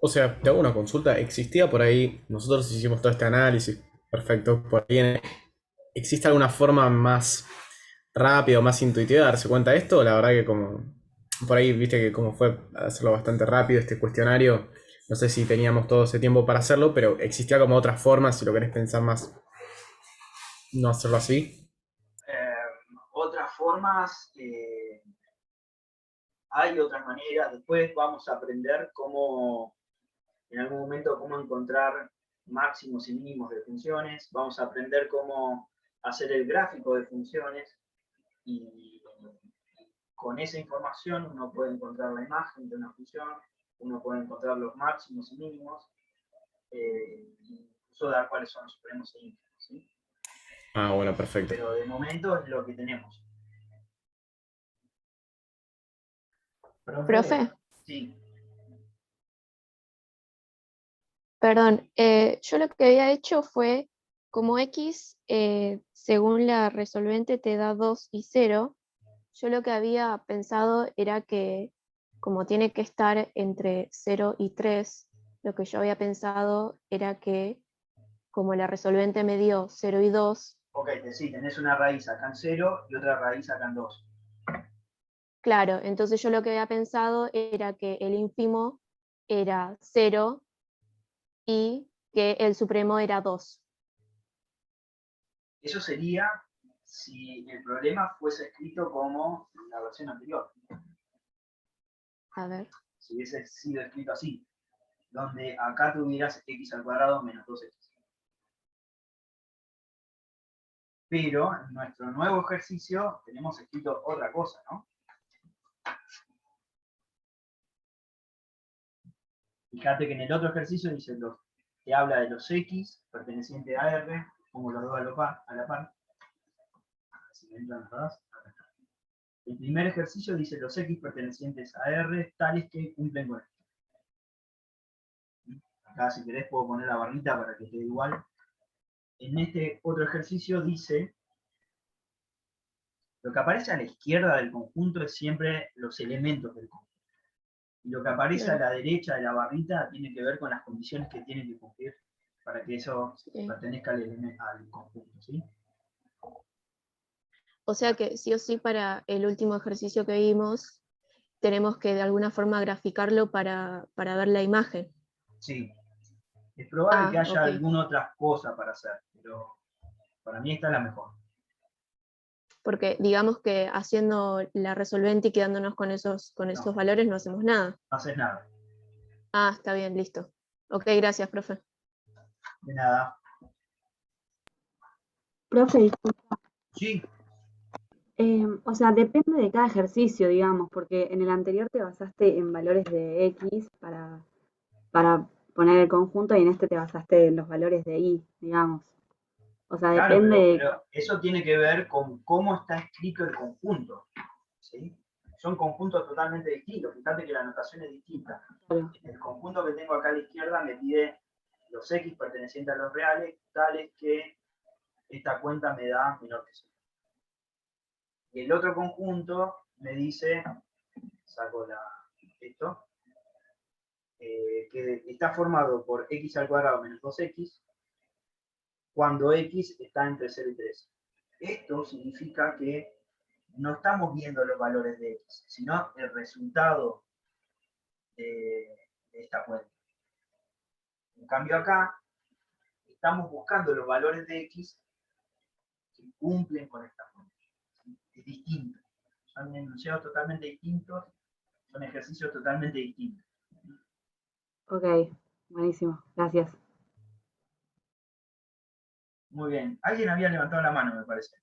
O sea, te hago una consulta. ¿Existía por ahí, nosotros hicimos todo este análisis, perfecto, por ahí existe alguna forma más rápida o más intuitiva de darse cuenta de esto? La verdad que como, por ahí viste que como fue hacerlo bastante rápido este cuestionario, no sé si teníamos todo ese tiempo para hacerlo, pero existía como otras formas, si lo querés pensar más, no hacerlo así. Otras formas, hay otras maneras. Después vamos a aprender cómo, en algún momento, cómo encontrar máximos y mínimos de funciones. Vamos a aprender cómo hacer el gráfico de funciones. Y con esa información uno puede encontrar la imagen de una función, uno puede encontrar los máximos y mínimos, incluso dar cuáles son los supremos e ínfimos, ¿sí? Ah, bueno, perfecto. Pero de momento es lo que tenemos. Profe, Sí. perdón, yo lo que había hecho fue, como x, según la resolvente te da 2 y 0, yo lo que había pensado era que, como tiene que estar entre 0 y 3, lo que yo había pensado era que, como la resolvente me dio 0 y 2, Ok, sí, tenés una raíz acá en 0 y otra raíz acá en 2. claro, entonces yo lo que había pensado era que el ínfimo era 0 y que el supremo era 2. Eso sería si el problema fuese escrito como la versión anterior. A ver. Si hubiese sido escrito así, donde acá tuvieras x al cuadrado menos 2x. Pero en nuestro nuevo ejercicio tenemos escrito otra cosa, ¿no? Fíjate que en el otro ejercicio dice te habla de los x pertenecientes a R, pongo los dos a la par. Así que entran las dos. El primer ejercicio dice los x pertenecientes a R tales que cumplen con esto. Acá si querés puedo poner la barrita para que quede igual. En este otro ejercicio dice, lo que aparece a la izquierda del conjunto es siempre los elementos del conjunto. Y lo que aparece a la derecha de la barrita tiene que ver con las condiciones que tiene que cumplir para que eso pertenezca al conjunto, ¿sí? O sea que sí o sí para el último ejercicio que vimos tenemos que de alguna forma graficarlo para ver la imagen. Sí. Es probable que haya alguna otra cosa para hacer, pero para mí esta es la mejor. Porque digamos que haciendo la resolvente y quedándonos con esos valores no hacemos nada. No haces nada. Ah, está bien, listo. Ok, gracias, profe. De nada. Profe, disculpa. Sí. O sea, depende de cada ejercicio, digamos, porque en el anterior te basaste en valores de X para poner el conjunto y en este te basaste en los valores de Y, digamos. O sea, Claro, depende. pero eso tiene que ver con cómo está escrito el conjunto. ¿Sí? Son conjuntos totalmente distintos. Fíjate que la notación es distinta. Claro. El conjunto que tengo acá a la izquierda me pide los X pertenecientes a los reales, tales que esta cuenta me da menor que 0. Y el otro conjunto me dice, saco esto, que está formado por x al cuadrado menos 2x, cuando x está entre 0 y 3. Esto significa que no estamos viendo los valores de x, sino el resultado de esta cuenta. En cambio acá, estamos buscando los valores de x que cumplen con esta cuenta. Es distinto. Son enunciados totalmente distintos, son ejercicios totalmente distintos. Ok, buenísimo, gracias. Muy bien. Alguien había levantado la mano, me parece.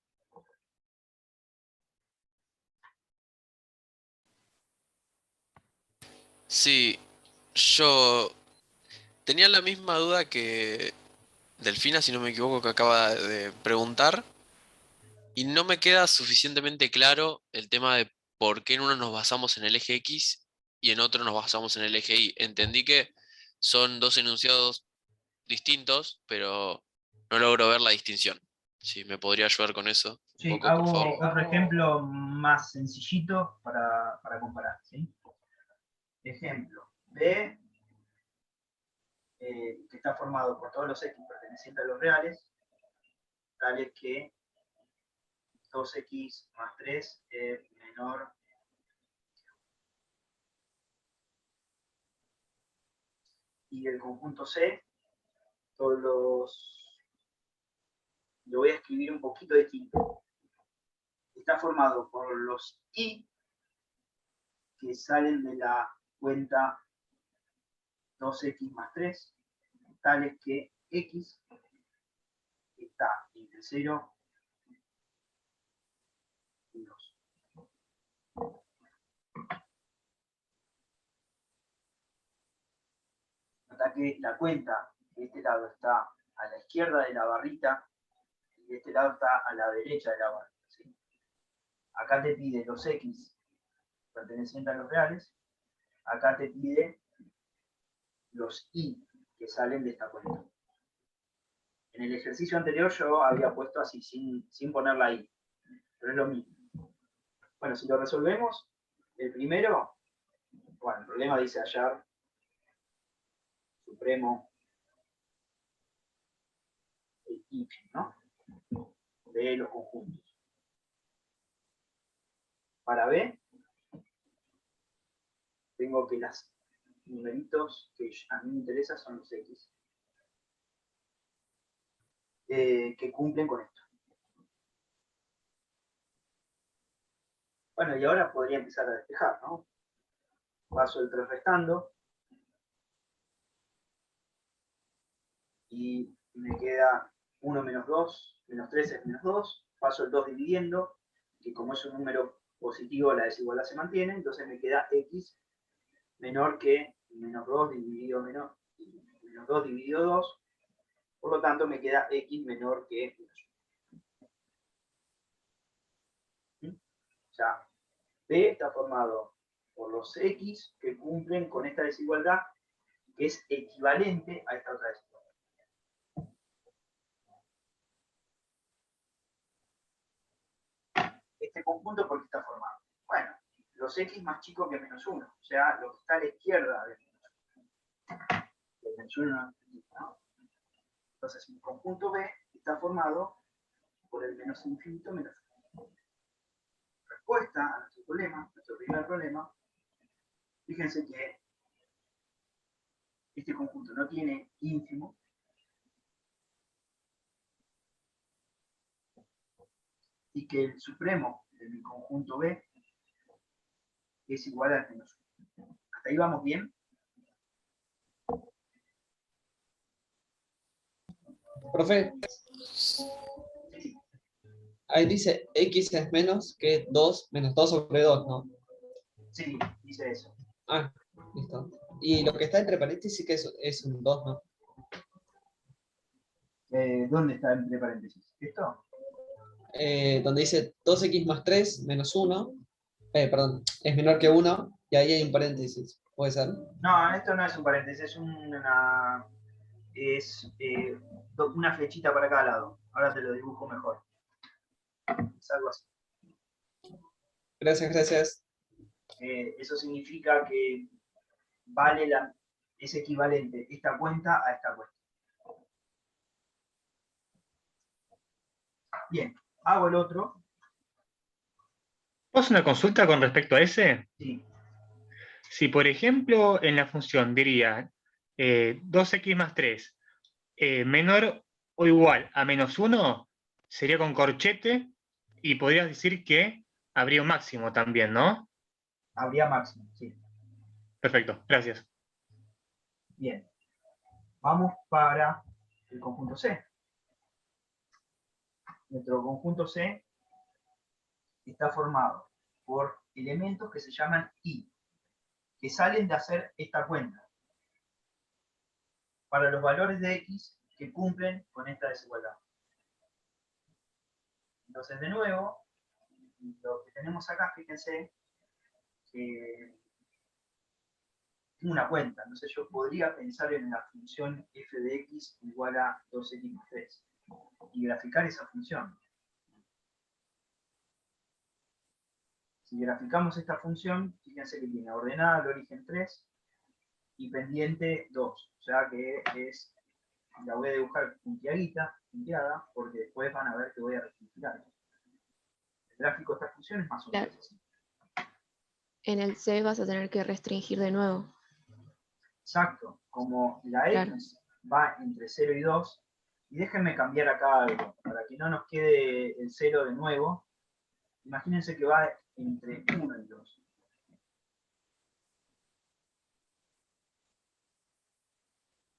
Sí, yo tenía la misma duda que Delfina, si no me equivoco, que acaba de preguntar, y no me queda suficientemente claro el tema de por qué en uno nos basamos en el eje X y en otro nos basamos en el eje Y. Entendí que son dos enunciados distintos, pero no logro ver la distinción. Si me podría ayudar con eso un Sí, poco, por hago favor. otro ejemplo más sencillito para comparar. ¿Sí? Ejemplo, B, que está formado por todos los X pertenecientes a los reales, tales que 2x más 3 es menor. Y el conjunto C, todos los... Lo voy a escribir un poquito distinto. Está formado por los Y que salen de la cuenta 2x más 3, tales que X está entre 0 y 2. Nota que la cuenta de este lado está a la izquierda de la barrita y de este lado está a la derecha de la barrita. ¿Sí? Acá te pide los X pertenecientes a los reales, acá te pide los Y que salen de esta cuenta. En el ejercicio anterior yo había puesto así, sin poner la Y, pero es lo mismo. Bueno, si lo resolvemos, el primero, bueno, el problema dice hallar supremo el Y, ¿no? De los conjuntos. Para B, tengo que los numeritos que a mí me interesan son los X, que cumplen con esto. Bueno, y ahora podría empezar a despejar, ¿no? Paso el 3 restando, y me queda 1 menos 2, menos 3 es menos 2, paso el 2 dividiendo, que como es un número positivo la desigualdad se mantiene, entonces me queda X menor que menos 2 dividido menos 2 dividido 2, por lo tanto me queda X menor que menos 1. O sea, B está formado por los X que cumplen con esta desigualdad, que es equivalente a esta otra desigualdad. Este conjunto, ¿por qué está formado? Bueno, los X más chicos que menos 1, o sea, lo que está a la izquierda de menos 1, ¿no? Entonces, mi conjunto B está formado por el menos infinito menos 1. Respuesta a nuestro problema, nuestro primer problema, fíjense que este conjunto no tiene ínfimo, y que el supremo de mi conjunto B es igual al menos 1. ¿Hasta ahí vamos bien? Profe, Ahí dice x es menos que 2 menos 2 sobre 2, ¿no? Sí, dice eso. Ah, listo. Y lo que está entre paréntesis que es un 2, ¿no? ¿Dónde está entre paréntesis? ¿Esto? Donde dice 2x más 3 menos 1, perdón, es menor que 1, y ahí hay un paréntesis. ¿Puede ser? No, esto no es un paréntesis, es una flechita para cada lado. Ahora te lo dibujo mejor. Es algo así. Gracias, gracias. Eso significa que es equivalente esta cuenta a esta cuenta. Bien, hago el otro. ¿Puedo hacer una consulta con respecto a ese? Sí. Si, por ejemplo, en la función diría 2x más 3 menor o igual a menos 1, sería con corchete y podrías decir que habría un máximo también, ¿no? Habría máximo, sí. Perfecto, gracias. Bien. Vamos para el conjunto C. Nuestro conjunto C está formado por elementos que se llaman I, que salen de hacer esta cuenta para los valores de X que cumplen con esta desigualdad. Entonces, de nuevo, lo que tenemos acá, fíjense, que tengo una cuenta. Entonces yo podría pensar en la función f de x igual a 2x más 3 y graficar esa función. Si graficamos esta función, fíjense que tiene ordenada al origen 3 y pendiente 2. O sea que la voy a dibujar punteada, porque después van a ver que voy a rectificar. El gráfico de esta función es más o menos así. En el C vas a tener que restringir de nuevo. Exacto, como la Claro. x va entre 0 y 2, y déjenme cambiar acá algo, para que no nos quede el 0 de nuevo. Imagínense que va entre 1 y 2.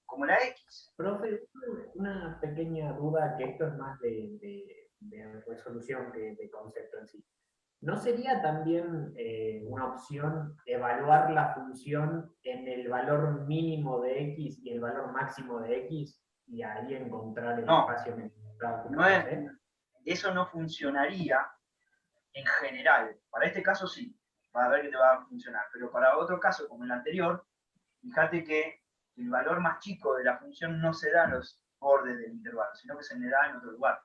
Como la x. Profe, una pequeña duda, que esto es más de resolución que de concepto en sí. ¿No sería también una opción evaluar la función en el valor mínimo de x y el valor máximo de x y ahí encontrar el espacio mensural? Eso no funcionaría en general. Para este caso sí, para ver que te va a funcionar. Pero para otro caso, como el anterior, fíjate que el valor más chico de la función no se da en los bordes del intervalo, sino que se le da en otro lugar.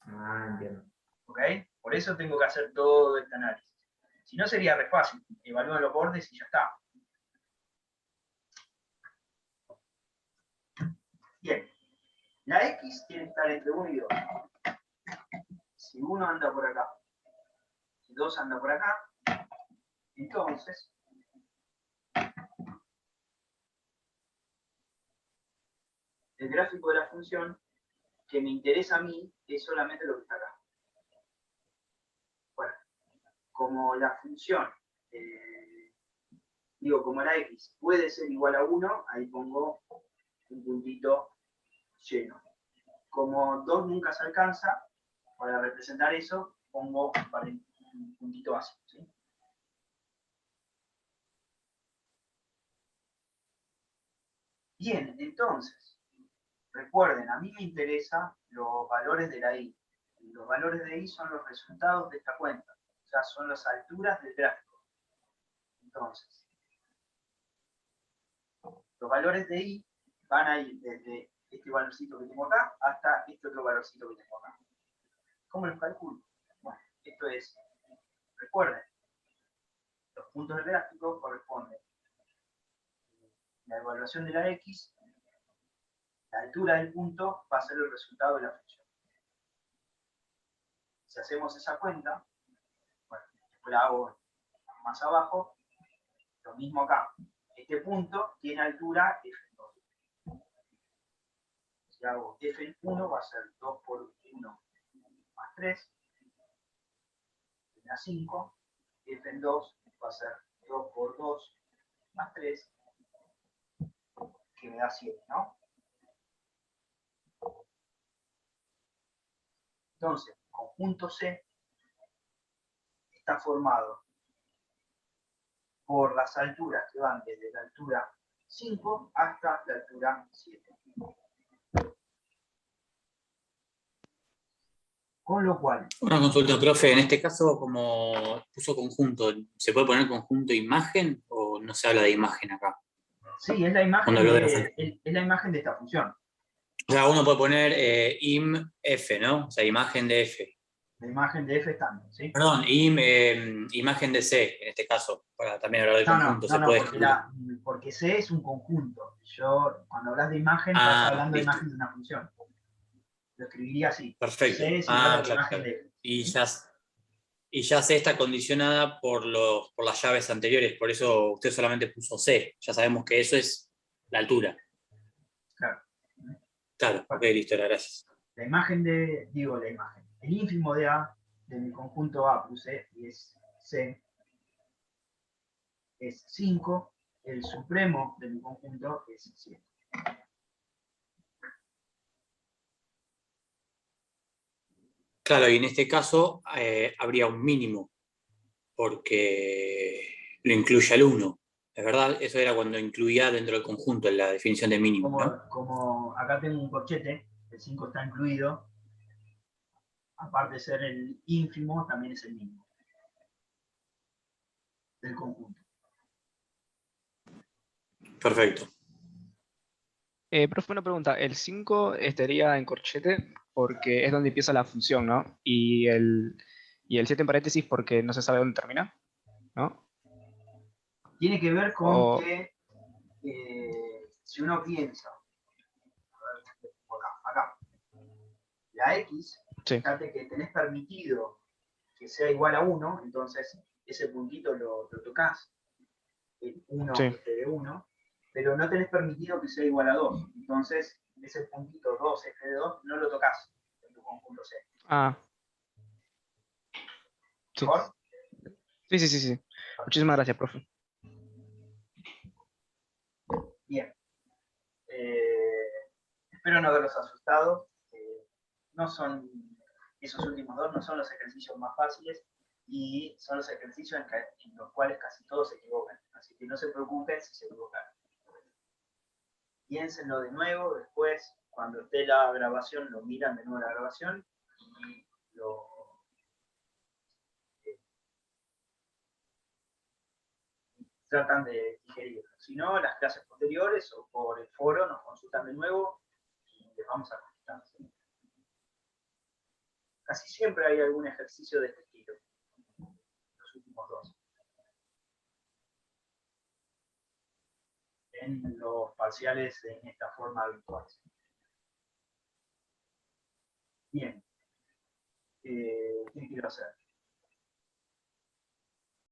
Ah, entiendo. ¿Ok? Por eso tengo que hacer todo este análisis. Si no, sería re fácil. Evalúo los bordes y ya está. Bien. La x tiene que estar entre 1 y 2. Si 1 anda por acá, si 2 anda por acá, entonces el gráfico de la función que me interesa a mí es solamente lo que está acá. Bueno, como la función, como la x puede ser igual a 1, ahí pongo un puntito lleno. Como 2 nunca se alcanza, para representar eso, pongo un puntito básico. ¿Sí? Bien, entonces, recuerden, a mí me interesan los valores de la i. Y los valores de i son los resultados de esta cuenta. O sea, son las alturas del gráfico. Entonces, los valores de i van a ir desde este valorcito que tengo acá hasta este otro valorcito que tengo acá. ¿Cómo los calculo? Bueno, esto es, recuerden, los puntos del gráfico corresponden la evaluación de la x, la altura del punto va a ser el resultado de la función. Si hacemos esa cuenta, bueno, después la hago más abajo, lo mismo acá. Este punto tiene altura f2. Si hago f1 va a ser 2 por 1 más 3, me da 5. f2 va a ser 2 por 2 más 3, que me da 7, ¿no? Entonces, el conjunto C está formado por las alturas que van desde la altura 5 hasta la altura 7. Con lo cual... Una consulta, profe, en este caso, como puso conjunto, ¿se puede poner conjunto imagen o no se habla de imagen acá? Sí, es la imagen, Cuando hablo es la imagen de esta función. O sea, uno puede poner im f, ¿no? O sea, imagen de f. La imagen de f también, ¿sí? Perdón, imagen de c, en este caso, para también hablar del conjunto. Se puede porque, escribir. porque C es un conjunto. Yo, cuando hablas de imagen, estás hablando de listo. imagen de una función. Lo escribiría así. Perfecto. C es igual a la claro, imagen claro. de f. Y ya C está condicionada por las llaves anteriores, por eso usted solamente puso C. Ya sabemos que eso es la altura. Claro. Claro, ok, listo, gracias. La imagen de, la imagen. El ínfimo de A, de mi conjunto A puse, y es C, es 5. El supremo de mi conjunto es 7. Claro, y en este caso habría un mínimo, porque lo incluye al 1. ¿Es verdad? Eso era cuando incluía dentro del conjunto en la definición de mínimo, ¿no? Como acá tengo un corchete, el 5 está incluido, aparte de ser el ínfimo, también es el mínimo del conjunto. Perfecto. Profe, una pregunta. El 5 estaría en corchete porque es donde empieza la función, ¿no? Y el 7 en paréntesis porque no se sabe dónde termina, ¿no? Tiene que ver con que si uno piensa, acá, la X, fíjate que tenés permitido que sea igual a 1, entonces ese puntito lo tocas, el 1 de 1, pero no tenés permitido que sea igual a 2, entonces ese puntito 2 de 2 no lo tocas en tu conjunto C. Ah. Sí. ¿Mejor? Sí. Muchísimas gracias, profe. Bien. Espero no haberlos asustado. No son, esos últimos dos no son los ejercicios más fáciles y son los ejercicios en los cuales casi todos se equivocan. Así que no se preocupen si se equivocan. Piénsenlo de nuevo, después, cuando esté la grabación, lo miran de nuevo la grabación y lo... tratan de digerirlo. Si no, las clases posteriores o por el foro nos consultan de nuevo y les vamos a contestar. ¿Sí? Casi siempre hay algún ejercicio de este estilo. Los últimos dos. En los parciales en esta forma virtual. Bien. ¿Qué quiero hacer?